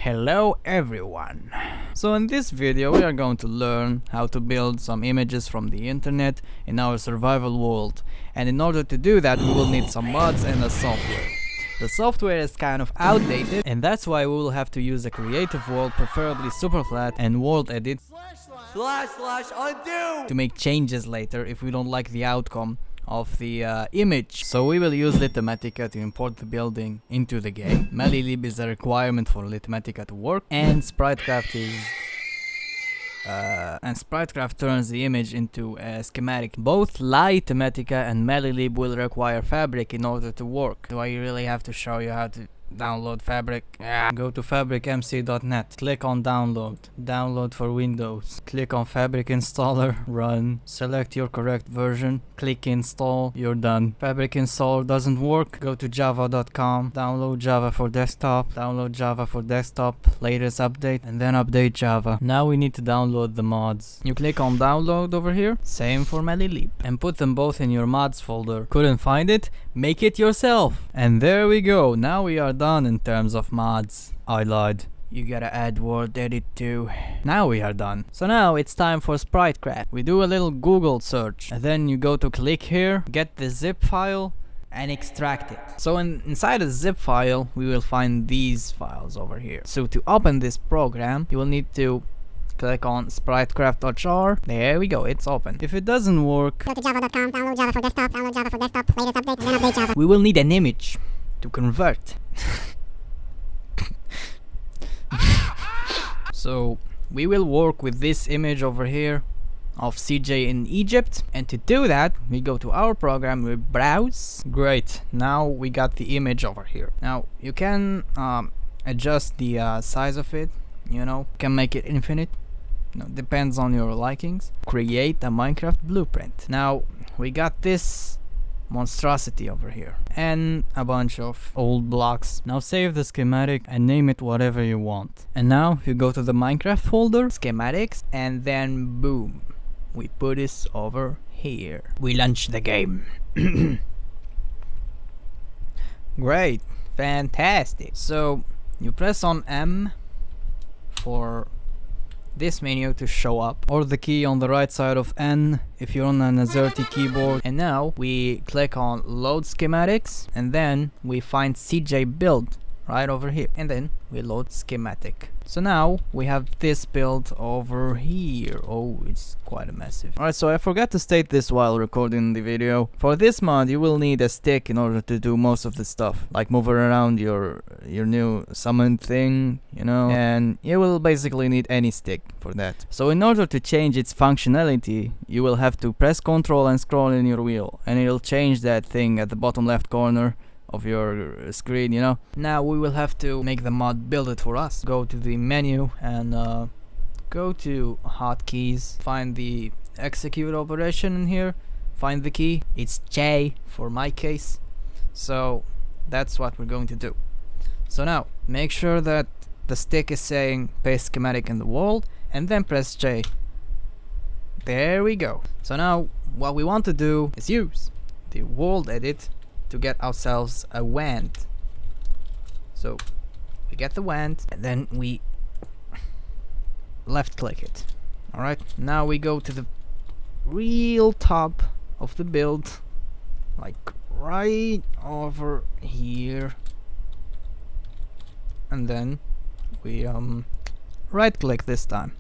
Hello everyone! So in this video we are going to learn how to build some images from the internet in our survival world, and in order to do that we will need some mods and a software. The software is kind of outdated, and that's why we will have to use a creative world, preferably Superflat and World Edit //undo to make changes later if we don't like the outcome of the image. So we will use Litematica to import the building into the game. MaLiLib is a requirement for Litematica to work, and Spritecraft is Spritecraft turns the image into a schematic. Both Litematica and MaLiLib will require Fabric in order to work. Do I really have to show you how to download Fabric? Go to fabricmc.net, click on download, download for Windows, click on Fabric installer, run, select your correct version, click install, you're done. Fabric installer doesn't work, go to java.com, download Java for desktop, latest update, and then update Java. Now we need to download the mods. You click on download over here, same for MaLiLib, and put them both in your mods folder. Couldn't find it? Make it yourself. And there we go, now we are done in terms of mods. I lied. You gotta add World Edit too. Now we are done. So now it's time for Spritecraft. We do a little Google search, and then you go to click here, get the zip file, and extract it. So inside the zip file, we will find these files over here. So to open this program, you will need to click on spritecraft.jar. There we go, it's open. If it doesn't work, go to java.com, download Java for desktop, latest update, and then update Java. we will need an image to convert. So we will work with this image over here of CJ in Egypt, and to do that we go to our program, we browse. Great, now we got the image over here. Now you can adjust the size of it, you know, can make it infinite. No, depends on your likings. Create a Minecraft blueprint. Now we got this monstrosity over here and a bunch of old blocks. Now save the schematic and name it whatever you want. And now you go to the Minecraft folder, schematics, and then boom, we put this over here. We launch the game. Great, fantastic. So you press on M for this menu to show up, or the key on the right side of N if you're on an AZERTY keyboard. And now we click on load schematics, and then we find CJ build right over here, and then we load schematic. So now we have this build over here. Oh, it's quite a massive. Alright, so I forgot to state this while recording the video. For this mod you will need a stick in order to do most of the stuff, like moving around your new summon thing, you know, and you will basically need any stick for that. So in order to change its functionality, you will have to press Ctrl and scroll in your wheel, and it'll change that thing at the bottom left corner of your screen, you know. Now we will have to make the mod build it for us. Go to the menu and go to hotkeys, find the execute operation in here, find the key, it's J for my case. So that's what we're going to do. So now make sure that the stick is saying paste schematic in the world, and then press J. There we go. So now what we want to do is use the world edit to get ourselves a wand. So we get the wand, and then we left click it. Alright, now we go to the real top of the build, like right over here, and then we right click this time.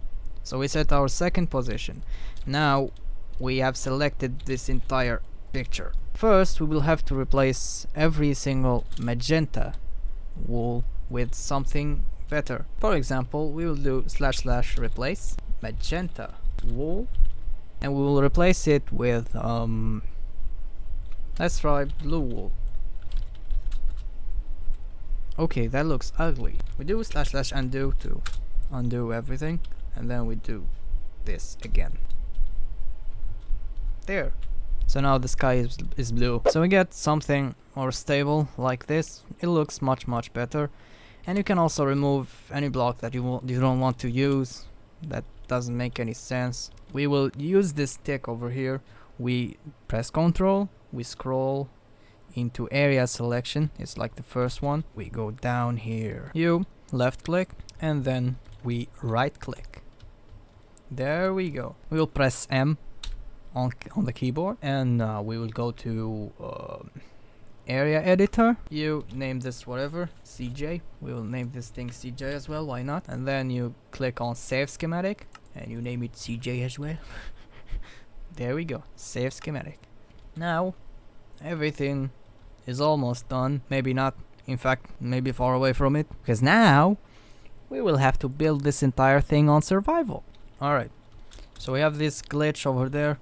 So we set our second position. Now we have selected this entire picture. First we will have to replace every single magenta wool with something better. For example, we will do / replace magenta wool, and we will replace it with let's try blue wool. Okay, that looks ugly. We do / undo to undo everything, and then we do this again. There. So now the sky is blue. So we get something more stable like this. It looks much better. And you can also remove any block that you don't want to use, that doesn't make any sense. We will use this stick over here. We press Ctrl, we scroll into area selection, it's like the first one. We go down here. You left click, and then we right click. There we go. We will press M on the keyboard, and we will go to area editor. You name this whatever, CJ. We will name this thing CJ as well, why not? And then you click on save schematic, and you name it CJ as well. There we go, save schematic. Now everything is almost done. Maybe not, in fact maybe far away from it, because now we will have to build this entire thing on survival. Alright, so we have this glitch over there.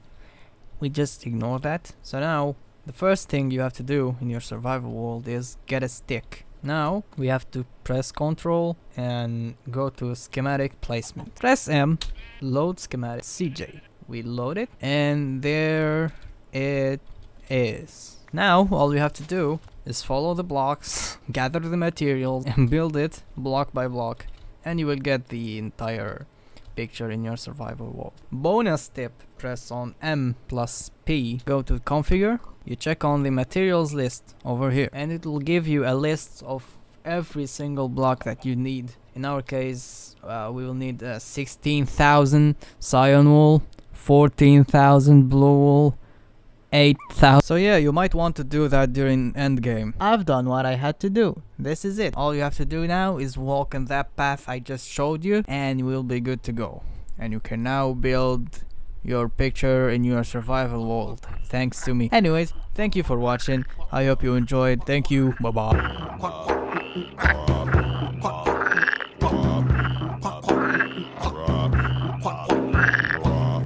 We just ignore that. So now the first thing you have to do in your survival world is get a stick. Now we have to press Ctrl and go to schematic placement. Press M, load schematic CJ. We load it, and there it is. Now all you have to do is follow the blocks, gather the materials, and build it block by block, and you will get the entire picture in your survival world. Bonus tip: press on M plus P, go to configure, you check on the materials list over here, and it will give you a list of every single block that you need. In our case, we will need 16,000 cyan wool, 14,000 blue wool, 8,000. So yeah, you might want to do that during endgame. I've done what I had to do. This is it. All you have to do now is walk in that path I just showed you, and you will be good to go. And you can now build your picture in your survival world, thanks to me. Anyways, thank you for watching. I hope you enjoyed. Thank you. Bye bye.